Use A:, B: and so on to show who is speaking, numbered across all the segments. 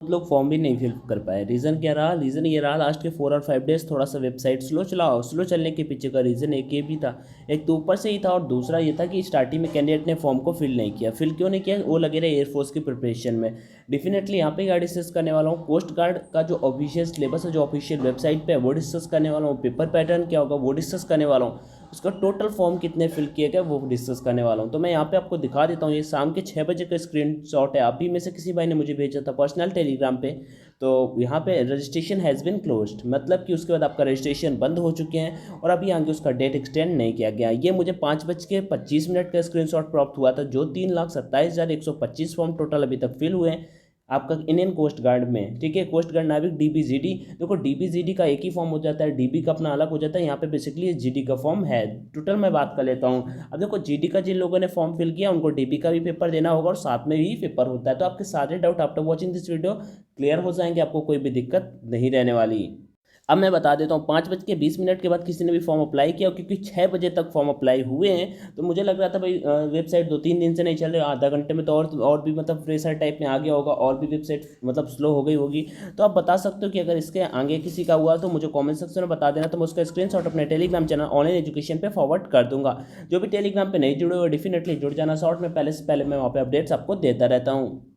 A: लोग फॉर्म भी नहीं फिल कर पाए। रीज़न क्या रहा? रीज़न ये रहा लास्ट के 4 और 5 डेज थोड़ा सा वेबसाइट स्लो चलने के पीछे का रीज़न एक ये भी था। एक तो ऊपर से ही था और दूसरा ये था कि स्टार्टिंग में कैंडिडेट ने फॉर्म को फिल नहीं किया। फिल क्यों नहीं किया? वो लगे रहे एयरफोर्स की प्रिपरेशन में। डेफिनेटली यहाँ पे क्या डिस्कस करने वाला हूँ, कोस्ट गार्ड का जो ऑफिशियल सिलेबस है, जो ऑफिशियल वेबसाइट पे है, वो डिस्कस करने वाला हूँ। पेपर पैटर्न क्या होगा वो डिस्कस करने वाला हूँ। उसका टोटल फॉर्म कितने फिल किए गए वो डिस्कस करने वाला हूँ। तो मैं यहाँ पे आपको दिखा देता हूँ, ये शाम के 6 बजे का स्क्रीनशॉट है। आप ही में से किसी भाई ने मुझे भेजा था पर्सनल टेलीग्राम पे। तो यहाँ पे रजिस्ट्रेशन हैज़ बिन क्लोज्ड, मतलब कि उसके बाद आपका रजिस्ट्रेशन बंद हो चुके हैं और अभी आगे उसका डेट एक्सटेंड नहीं किया गया। ये मुझे 5:25 का स्क्रीनशॉट प्राप्त हुआ था। जो 3,27,125 फॉर्म टोटल अभी तक फिल हुए हैं आपका इंडियन कोस्ट गार्ड में, ठीक है। कोस्ट गार्ड नाविक डीबीजीडी, देखो डीबीजीडी का एक ही फॉर्म हो जाता है, डीबी का अपना अलग हो जाता है। यहाँ पे बेसिकली जीडी का फॉर्म है। टोटल मैं बात कर लेता हूँ। अब देखो जीडी का जिन लोगों ने फॉर्म फिल किया उनको डीबी का भी पेपर देना होगा और साथ में भी पेपर होता है। तो आपके सारे doubt after watching this video clear हो जाएंगे, आपको कोई भी दिक्कत नहीं रहने वाली। अब मैं बता देता हूँ, 5:20 के बाद किसी ने भी फॉर्म अप्लाई किया, क्योंकि 6 बजे तक फॉर्म अप्लाई हुए हैं। तो मुझे लग रहा था भाई वेबसाइट 2-3 दिन से नहीं चल रही, आधा घंटे में तो और भी मतलब फ्रेशर टाइप में आ गया होगा, और भी वेबसाइट मतलब स्लो हो गई होगी। तो आप बता सकते हो कि अगर इसके आगे किसी का हुआ तो मुझे कमेंट सेक्शन में बता देना, तो मैं उसका स्क्रीनशॉट अपने टेलीग्राम चैनल ऑनलाइन एजुकेशन पे फॉरवर्ड कर दूंगा। जो भी टेलीग्राम पे नहीं जुड़े हुए डेफिनेटली जुड़ जाना। शॉर्ट में पहले से पहले मैं वहाँ पे अपडेट्स आपको देता रहता हूँ।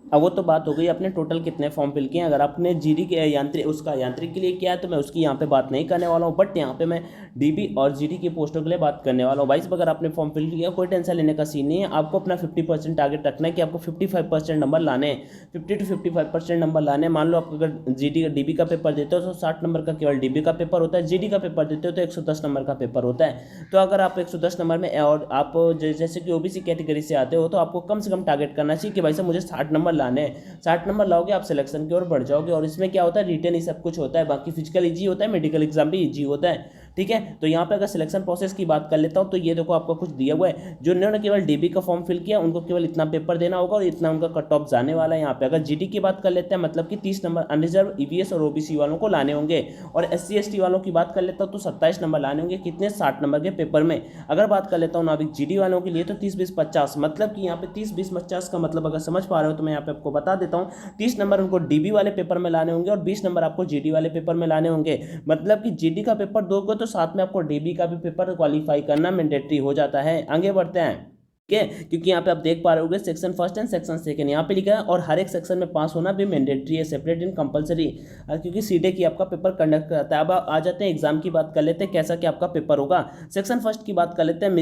A: अब वो तो बात हो गई अपने टोटल कितने फॉर्म फिल किए हैं। अगर आपने जीडी के यांत्रिक के लिए किया है तो मैं उसकी यहाँ पे बात नहीं करने वाला हूँ, बट यहाँ पे मैं डीबी और जीडी की पोस्टों के लिए बात करने वाला हूँ। भाई अगर आपने फॉर्म फिल किया कोई टेंशन लेने का सीन नहीं है। आपको अपना 50% टारगेट रखना है कि आपको 55% नंबर लाने हैं, 50 to 55% नंबर लाने हैं। मान लो आप अगर डीबी का पेपर देते हो तो 60 नंबर का केवल डीबी का पेपर होता है, जीडी का पेपर देते हो तो 110 नंबर का पेपर होता है। तो अगर आप 110 नंबर में और आप जैसे कि ओबीसी कैटेगरी से आते हो तो आपको कम से कम टारगेट करना चाहिए कि भाई साहब मुझे 60 नंबर लाने हैं। 60 नंबर लाओगे आप सिलेक्शन की ओर बढ़ जाओगे। और इसमें क्या होता है, रिटर्न ही सब कुछ होता है, बाकी फिजिकल ईजी होता है, मेडिकल एग्जाम भी ईजी होता है, ठीक है। तो यहाँ पे अगर सिलेक्शन प्रोसेस की बात कर लेता हूँ तो ये देखो आपको कुछ दिया हुआ है। जिन्होंने केवल डीबी का फॉर्म फिल किया उनको केवल इतना पेपर देना होगा और इतना उनका कट ऑफ जाने वाला है। यहाँ पे अगर जीडी की बात कर लेते हैं मतलब कि 30 नंबर अनरिजर्व ईवीएस और ओबीसी वालों को लाने होंगे, और एससी एसटी वालों की बात कर लेता हूँ तो 27 नंबर लाने होंगे, कितने 60 नंबर के पेपर में। अगर बात कर लेता हूँ नाविक जीडी वालों के लिए तो 30-20-50, मतलब कि यहाँ पे 30-20-50 का मतलब अगर समझ पा रहे हो तो मैं यहाँ पे आपको बता देता हूँ। 30 नंबर उनको डीबी वाले पेपर में लाने होंगे और 20 नंबर आपको जीडी वाले पेपर में लाने होंगे। मतलब कि जीडी का पेपर दोगे तो साथ में आपको डीबी का भी पेपर क्वालिफाई करना मैंडेटरी हो जाता है। आगे बढ़ते हैं, ठीक है, क्योंकि यहाँ पे आप देख पा रहे होगे section first and section second यहाँ पे लिखा है, और हर एक सेक्शन में पास होना भी मैंडेटरी है, सेपरेट एंड कंपलसरी, क्योंकि सीडे की आपका पेपर कंडक्ट करता है। अब आ जाते हैं एग्जाम की बात कर लेते हैं कैसा कि आपका पेपर होगा। सेक्शन फर्स्ट की बात कर लेते हैं।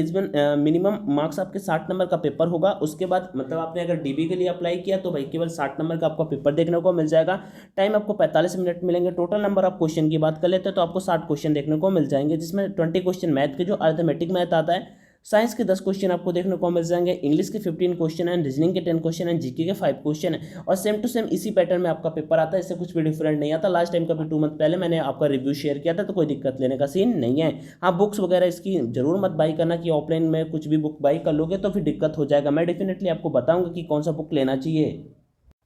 A: मिनिमम मार्क्स आपके 60 नंबर का पेपर होगा। उसके बाद मतलब आपने अगर डीबी के लिए अप्लाई किया तो भाई केवल 60 नंबर का आपका पेपर देखने को मिल जाएगा। टाइम आपको 45 मिनट मिलेंगे। टोटल नंबर आप क्वेश्चन की बात कर लेते हैं तो आपको 60 क्वेश्चन देखने को मिल जाएंगे, जिसमें 20 क्वेश्चन मैथ के जो अर्थमेटिक मैथ आता है, साइंस के 10 क्वेश्चन आपको देखने को मिल जाएंगे, इंग्लिश के 15 क्वेश्चन हैं, रीजनिंग के 10 क्वेश्चन हैं, जीके के 5 क्वेश्चन हैं, और सेम टू सेम इसी पैटर्न में आपका पेपर आता है। इससे कुछ भी डिफरेंट नहीं आता। लास्ट टाइम का भी 2 मंथ पहले मैंने आपका रिव्यू शेयर किया था, तो कोई दिक्कत लेने का सीन नहीं है। हाँ, बुक्स वगैरह इसकी जरूर मत बाई करना कि ऑफलाइन में कुछ भी बुक बाई कर लोगे तो फिर दिक्कत हो जाएगा। मैं डेफिनेटली आपको बताऊंगा कि कौन सा बुक लेना चाहिए।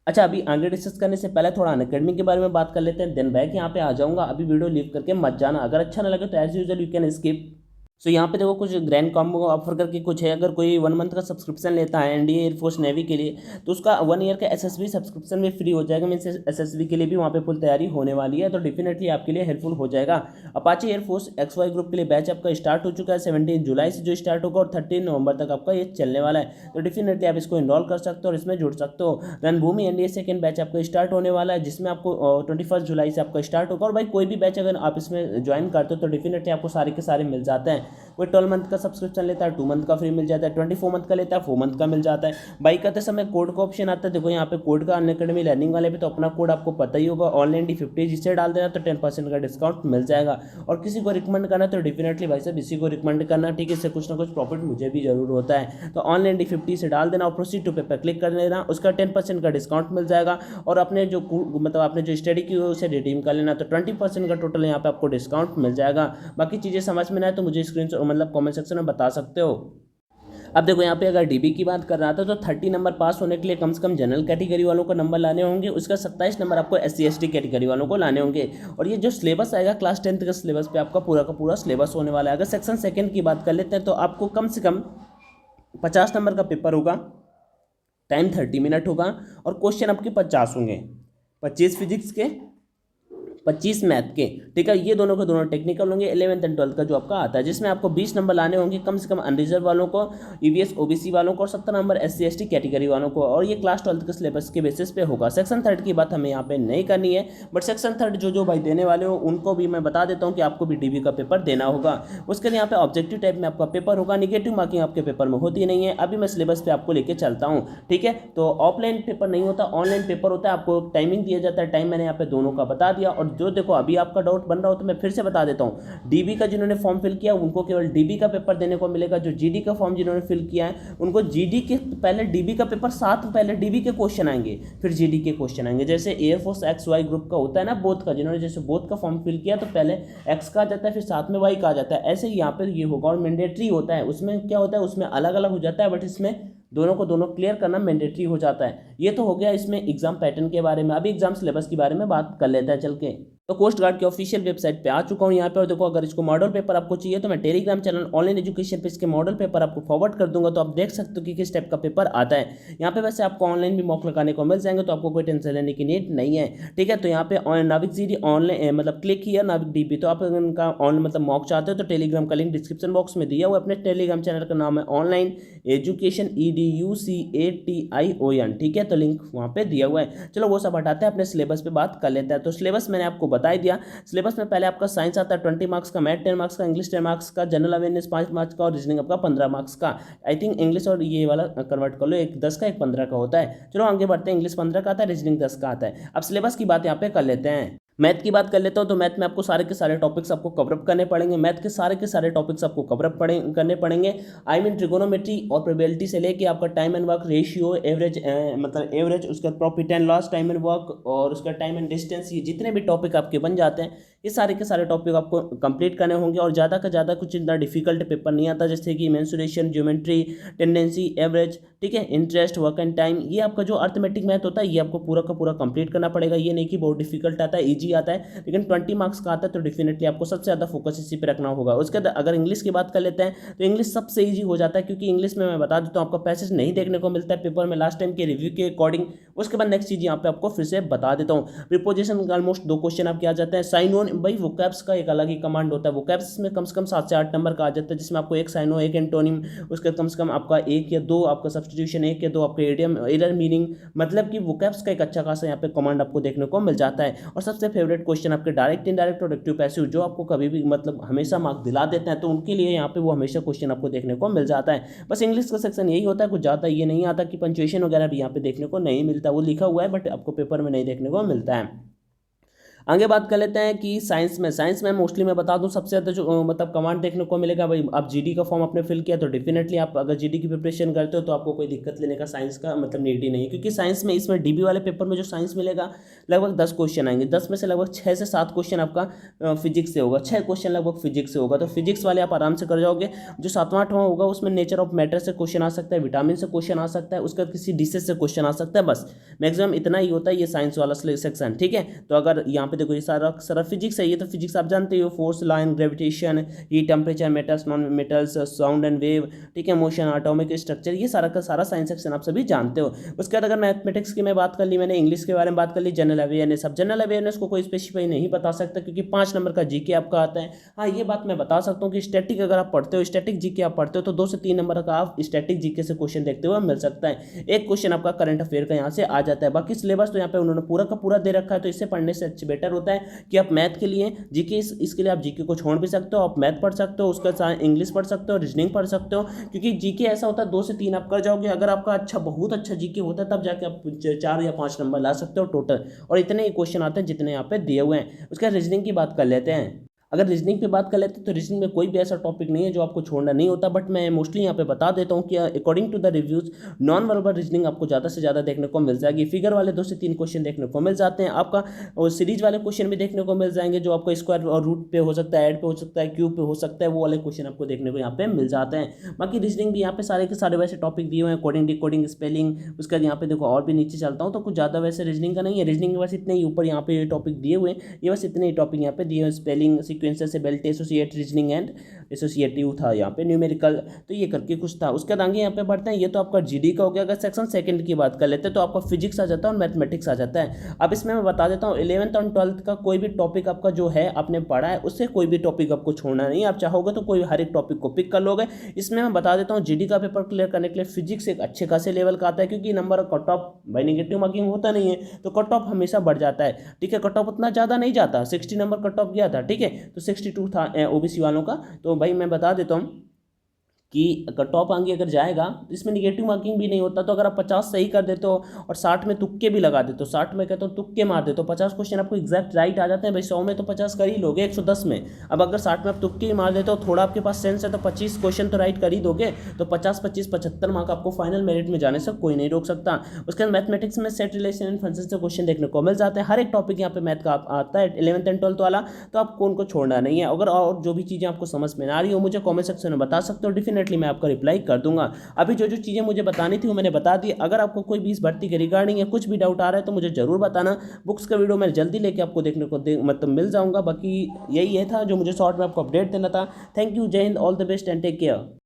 A: अच्छा, अभी आगे डिस्कस करने से पहले थोड़ा अनअकैडमी के बारे में बात कर लेते हैं, देन बैक यहाँ पे आ जाऊंगा। अभी वीडियो लीव करके मत जाना, अगर अच्छा ना लगे तो as usual you can skip. So यहाँ पे देखो कुछ ग्रैंड कॉम्बो ऑफर करके कुछ है। अगर कोई 1 मंथ का सब्सक्रिप्शन लेता है एनडीए एयरफोर्स नेवी के लिए तो उसका 1 ईयर का एसएसबी सब्सक्रिप्शन भी फ्री हो जाएगा। मीन्स एसएसबी के लिए भी वहाँ पे फुल तैयारी होने वाली है, तो डेफिनेटली आपके लिए हेल्पफुल हो जाएगा। अपाचे एयरफोर्स XY ग्रुप के लिए बैच आपका स्टार्ट हो चुका है 17 जुलाई से जो स्टार्ट होगा, और 13 नवंबर तक आपका ये चलने वाला है। तो डेफिनेटली आप इसको इनरोल कर सकते हो और इसमें जुड़ सकते हो। रणभूमि एनडीए सेकंड बैच आपका स्टार्ट होने वाला है, जिसमें आपको 21 जुलाई से आपका स्टार्ट होगा। और भाई कोई भी बैच अगर आप इसमें ज्वाइन करते हो तो डेफिनेटली आपको सारे के सारे मिल जाते हैं। कोई 12 मंथ का सब्सक्रिप्शन लेता है 2 मंथ का फ्री मिल जाता है, 24 मंथ का लेता है 4 मंथ का मिल जाता है। बाई करते समय कोड का ऑप्शन आता है। देखो यहाँ पे कोड का अनअकैडमी लर्निंग वाले भी तो अपना कोड आपको पता ही होगा, ऑनलाइन D50, जिससे डाल देना तो 10% का डिस्काउंट मिल जाएगा। और किसी को रिकमेंड करना तो डेफिनेटली भाई साहब इसी को रिकमेंड करना, ठीक है। इससे कुछ ना कुछ प्रॉफिट मुझे भी जरूर होता है। तो ऑनलाइन D50 से डाल देना और प्रोसीड टू पे पर क्लिक कर देना, उसका 10% का डिस्काउंट मिल जाएगा। और अपने जो मतलब आपने जो स्टडी की उसे रिडीम कर लेना तो 20% का टोटल यहाँ पे आपको डिस्काउंट मिल जाएगा। बाकी चीज़ें समझ में ना आए तो मुझे स्क्रीन मतलब कॉमेंट सेक्शन में बता सकते हो। अब देखो यहाँ पे अगर डीबी की बात कर रहा था तो 30 नंबर पास होने के लिए कम से कम जनरल कैटेगरी वालों को नंबर लाने होंगे। उसका 27 नंबर आपको SC ST कैटेगरी वालों को लाने होंगे। और ये जो सिलेबस आएगा क्लास 10th का सिलेबस पे आपका पूरा का पूरा सिलेबस होने वाला है। अगर सेक्शन सेकंड की बात कर लेते हैं तो आपको कम से कम 50 नंबर का पेपर होगा, टाइम 30 मिनट होगा और क्वेश्चन आपके 50 होंगे, 25 फिजिक्स के, 25 मैथ के, ठीक है। ये दोनों के दोनों टेक्निकल होंगे। 11th एंड 12th का जो आपका आता है, जिसमें आपको 20 नंबर लाने होंगे कम से कम अनरिजर्व वालों को, ईवीएस ओबीसी वालों को, और 70 नंबर एससी एसटी कैटेगरी वालों को, और ये क्लास 12th के सिलेबस के बेसिस पे होगा। सेक्शन 3 की बात हमें यहाँ पे नहीं करनी है, बट सेक्शन 3 जो भाई देने वाले हो उनको भी मैं बता देता हूँ कि आपको भी डीबी का पेपर देना होगा। उसके लिए यहाँ पे ऑब्जेक्टिव टाइप में आपका पेपर होगा, निगेटिव मार्किंग आपके पेपर में होती नहीं है। अभी मैं सिलेबस पे आपको लेके चलता हूँ, ठीक है। तो ऑफलाइन पेपर नहीं होता, ऑनलाइन पेपर होता है। आपको टाइमिंग दिया जाता है, टाइम मैंने यहाँ पे दोनों का बता दिया। और जो देखो अभी आपका डाउट बन रहा हो तो मैं फिर से बता देता हूँ, डीबी का जिन्होंने फॉर्म फिल किया उनको केवल डीबी का पेपर देने को मिलेगा। जो जीडी का फॉर्म जिन्होंने फिल किया है उनको जीडी के पहले डीबी का पेपर, साथ में पहले डीबी के क्वेश्चन आएंगे फिर जीडी के क्वेश्चन आएंगे। जैसे एयरफोर्स एक्स वाई ग्रुप का होता है ना बोथ का, जिन्होंने जैसे बोथ का फॉर्म फिल किया तो पहले एक्स का आ जाता है फिर साथ में वाई का आ जाता है। ऐसे ही यहाँ पर ये होगा। और मैंडेटरी होता है, उसमें क्या होता है, उसमें अलग अलग हो जाता है, बट इसमें दोनों को दोनों क्लियर करना मैंडेटरी हो जाता है। ये तो हो गया इसमें एग्जाम पैटर्न के बारे में। अभी एग्जाम सिलेबस के बारे में बात कर लेते हैं चल के। तो कोस्ट गार्ड के ऑफिशियल वेबसाइट पे आ चुका हूँ यहाँ पे। और देखो अगर इसको मॉडल पेपर आपको चाहिए तो मैं टेलीग्राम चैनल ऑनलाइन एजुकेशन पे इसके मॉडल पेपर आपको फॉरवर्ड कर दूंगा, तो आप देख सकते हो कि किस टाइप का पेपर आता है। यहाँ पे वैसे आपको ऑनलाइन भी मॉक लगाने को मिल जाएंगे, तो आपको कोई टेंशन लेने की नीड नहीं है, ठीक है। तो यहाँ पे नाविक जीडी ऑनलाइन मतलब क्लिक किया नाविक डीपी, तो आप इनका ऑन मतलब मॉक चाहते हो तो टेलीग्राम का लिंक डिस्क्रिप्शन बॉक्स में दिया हुआ। अपने टेलीग्राम चैनल का नाम है ऑनलाइन एजुकेशन EDUCATION, ठीक है। तो लिंक वहाँ पे दिया हुआ है। चलो वो सब हटाते हैं, अपने सिलेबस पे बात कर लेते हैं। तो सिलेबस मैंने आपको बता ही दिया। सिलेबस में पहले आपका साइंस आता है 20 मार्क्स का, मैथ 10 मार्क्स का, इंग्लिश 10 मार्क्स का, जनरल अवेयरनेस 5 मार्क्स का, और रीजनिंग आपका 15 मार्क्स का। आई थिंक इंग्लिश और ये वाला कन्वर्ट कर लो, एक 10 का एक 15 का होता है। चलो आगे बढ़ते हैं। इंग्लिश 15 का आता है, रीजनिंग 10 का आता है। अब सिलेबस की बात यहाँ पे कर लेते हैं। मैथ की बात कर लेता हूँ। तो मैथ में आपको सारे के सारे टॉपिक्स आपको कवरअप करने पड़ेंगे। मैथ के सारे टॉपिक्स आपको कवरअप करने पड़ेंगे। आई मीन ट्रिगोनोमेट्री और प्रोबेबिलिटी से लेके आपका time and work ratio, average मतलब एवरेज, उसका profit and loss, time and work, और उसका टाइम एंड डिस्टेंस, ये जितने भी टॉपिक आपके बन जाते हैं ये सारे के सारे टॉपिक आपको कंप्लीट करने होंगे। और ज़्यादा का ज़्यादा कुछ इतना डिफिकल्ट पेपर नहीं आता, जैसे कि मेंसुरेशन, ज्योमेट्री, टेंडेंसी, एवरेज, ठीक है, इंटरेस्ट, वर्क एंड टाइम। ये आपका जो अर्थमेटिक मैथ होता है ये आपको पूरा का पूरा कंप्लीट करना पड़ेगा। ये नहीं कि बहुत डिफिकल्ट आता है, ईजी आता है, लेकिन 20 मार्क्स का आता है तो डेफिनेटली आपको सबसे ज़्यादा फोकस इसी पे रखना होगा। उसके बाद अगर इंग्लिश की बात कर लेते हैं तो इंग्लिश सबसे ईजी हो जाता है, क्योंकि इंग्लिश में मैं बता देता हूँ आपका पैसेज नहीं देखने को मिलता है पेपर में लास्ट टाइम के रिव्यू के अकॉर्डिंग। उसके बाद नेक्स्ट चीज़ यहाँ पे आपको फिर से बता देता हूँ। प्रीपोजिशन का ऑलमोस्ट 2 क्वेश्चन आपके आ जाते हैं। साइन ऑन, भाई वोकैब्स का एक अलग ही कमांड होता है। वोकैब्स में कम से कम 7 से 8 नंबर का आ जाता है, जिसमें आपको एक साइन ऑन, एक एंटोनिम, उसके कम से कम आपका 1 या 2 आपका सब्सटीट्यूशन, 1 या 2 आपके एडियम, एरर मीनिंग, मतलब कि वोकैब्स का एक अच्छा खासा यहाँ पे कमांड आपको देखने को मिल जाता है। और सबसे फेवरेट क्वेश्चन आपके डायरेक्ट, इनडायरेक्ट और एक्टिव पैसिव, जो आपको कभी भी मतलब हमेशा मार्क दिला देते हैं, तो उनके लिए यहाँ पे वो हमेशा क्वेश्चन आपको देखने को मिल जाता है। बस इंग्लिश का सेक्शन यही होता है, कुछ ज़्यादा ये नहीं आता कि पंचुएशन वगैरह भी यहाँ पे देखने को नहीं मिलता। वो लिखा हुआ है बट आपको पेपर में नहीं देखने को मिलता है। आगे बात कर लेते हैं कि साइंस में मोस्टली मैं बता दूं सबसे ज़्यादा जो मतलब कमांड देखने को मिलेगा, भाई आप जीडी का फॉर्म आपने फिल किया तो डेफिनेटली आप अगर जीडी की प्रिपरेशन करते हो तो आपको कोई दिक्कत लेने का साइंस का मतलब नीड ही नहीं है, क्योंकि साइंस में इसमें डीबी वाले पेपर में जो साइंस मिलेगा लगभग 10 क्वेश्चन आएंगे। 10 में से लगभग 6 से 7 क्वेश्चन आपका फिजिक्स से होगा, 6 क्वेश्चन लगभग फिजिक्स से होगा। तो फिजिक्स वाले आप आराम से कर जाओगे। जो 7वां 8वां होगा उसमें नेचर ऑफ मैटर से क्वेश्चन आ सकता है, विटामिन से क्वेश्चन आ सकता है, उसका किसी डिशेज से क्वेश्चन आ सकता है। बस मैक्सिमम इतना ही होता है ये साइंस वाला सेक्शन, ठीक है। तो अगर यहाँ पे देखो ये सारा फिजिक्स है, ये तो फिजिक्स आप जानते हो, force, line, gravitation, heat, temperature, metals, non metals, sound and wave, ठीक है, मोशन, एटॉमिक स्ट्रक्चर, ये सारा का सारा साइंस सेक्शन आप सभी जानते हो। उसके बाद अगर मैथमेटिक्स की मैं बात कर ली, मैंने इंग्लिश के बारे में बात कर ली, जनरल अवेयरनेस। अब जनरल अवेयरनेस को कोई स्पेसिफाई नहीं बता सकता, क्योंकि 5 नंबर का जीके आपका आता है। हाँ ये बात मैं बता सकता हूँ कि स्टैटिक अगर आप पढ़ते हो, स्टैटिक जीके आप पढ़ते हो, तो 2 से 3 नंबर का आप स्टैटिक जीके से क्वेश्चन देखते हुए मिल सकता है। एक क्वेश्चन आपका करंट अफेयर का यहाँ से आ जाता है। बाकी सिलेबस तो यहाँ पे उन्होंने पूरा का पूरा दे रखा है, तो इससे पढ़ने से अच्छे बेटर होता है कि आप मैथ के लिए जीके, इसके लिए आप जीके को छोड़ भी सकते हो, आप मैथ पढ़ सकते हो, उसके साथ इंग्लिश पढ़ सकते हो, रीजनिंग पढ़ सकते हो, क्योंकि जीके ऐसा होता है 2 से 3 आप कर जाओगे। अगर आपका अच्छा बहुत अच्छा जीके होता है तब जाके आप 4 या 5 नंबर ला सकते हो टोटल, और इतने ही क्वेश्चन आते हैं जितने यहाँ पे दिए हुए हैं। उसके बाद रीजनिंग की बात कर लेते हैं। अगर रीजनिंग पे बात कर लेते हैं तो रीजनिंग में कोई भी ऐसा टॉपिक नहीं है जो आपको छोड़ना नहीं होता, बट मैं मोस्टली यहाँ पे बता देता हूँ कि according to the reviews non verbal reasoning आपको ज़्यादा से ज़्यादा देखने को मिल जाएगी। फिगर वाले 2 से 3 क्वेश्चन देखने को मिल जाते हैं आपका, और सीरीज वाले क्वेश्चन भी देखने को मिल जाएंगे, जो आपको स्क्वायर और रूट पे हो सकता है, ऐड पे हो सकता है, क्यूब पे हो सकता है, वो वाले क्वेश्चन आपको देखने को यहाँ पे मिल जाते हैं। बाकी रीजनिंग भी यहाँ पे सारे के सारे वैसे टॉपिक दिए हुए हैं, कोडिंग, डिकोडिंग, स्पेलिंग। उसके बाद यहाँ पे देखो और भी नीचे चलता हूँ तो कुछ ज़्यादा वैसे रीजनिंग का नहीं है। रीजनिंग के बस इतने ही ऊपर यहाँ पे टॉपिक दिए हुए हैं, ये बस इतने ही टॉपिक यहाँ पे दिए हुए, spelling, sequences, ability, associate, reasoning and associative था यहाँ पे, न्यूमेरिकल, तो ये करके कुछ था। उसके बाद आगे यहाँ पे बढ़ते हैं, ये तो आपका जीडी का हो गया। अगर सेक्शन सेकंड की बात कर लेते हैं तो आपका फिजिक्स आ जाता है और मैथमेटिक्स आ जाता है। अब इसमें मैं बता देता हूँ 11th और 12th का कोई भी टॉपिक आपका जो है आपने पढ़ा है उससे कोई भी टॉपिक आपको छोड़ना नहीं है। आप चाहोगे तो कोई हर एक टॉपिक को पिक कर लोगे। इसमें मैं बता देता हूँ जीडी का पेपर क्लियर करने के लिए फिजिक्स एक अच्छे खासे लेवल का आता है, क्योंकि number cut off by negative marking होता नहीं है, तो कट ऑफ हमेशा बढ़ जाता है। ठीक है, कट ऑफ उतना ज़्यादा नहीं जाता, 60 नंबर कट ऑफ गया था। ठीक है, तो 62 था ओबीसी वालों का। तो भाई मैं बता देता हूँ कि कट ऑफ आगे अगर जाएगा तो इसमें निगेटिव मार्किंग भी नहीं होता। तो अगर आप 50 सही कर देते हो और 60 में तुक्के भी लगा देते हो, 60 में कहते हो तुक्के मार देते हो, 50 क्वेश्चन आपको एग्जैक्ट राइट आ जाते हैं भाई, 100 में तो 50 कर ही लोगे, 110 में। अब अगर 60 में आप तुक्के ही मार देते हो, थोड़ा आपके पास सेंस है तो 25 क्वेश्चन तो राइट कर ही दोगे। तो 50, 25, 75 मार्क आपको फाइनल मेरिट में जाने से कोई नहीं रोक सकता। उसके बाद मैथमेटिक्स में सेट, रिलेशन एंड फंक्शन से क्वेश्चन देखने को मिल जाते हैं। हर एक टॉपिक यहाँ पे मैथ का आता है 11th एंड 12th वाला, तो आपको उनको छोड़ना नहीं है। अगर और जो भी चीज़ें आपको समझ में ना आ रही हो मुझे कॉमेंट सेक्शन में बता सकते हो, डेफिनेटली मैं आपका रिप्लाई कर दूंगा। अभी जो जो चीज़ें मुझे बतानी थी वो मैंने बता दी। अगर आपको कोई भी इस भर्ती के रिगार्डिंग या कुछ भी डाउट आ रहा है तो मुझे जरूर बताना। बुक्स का वीडियो मैं जल्दी लेके आपको देखने को मतलब मिल जाऊंगा। बाकी यही है था जो मुझे शॉर्ट में आपको अपडेट देना था। थैंक यू, जय हिंद, all the best and take care.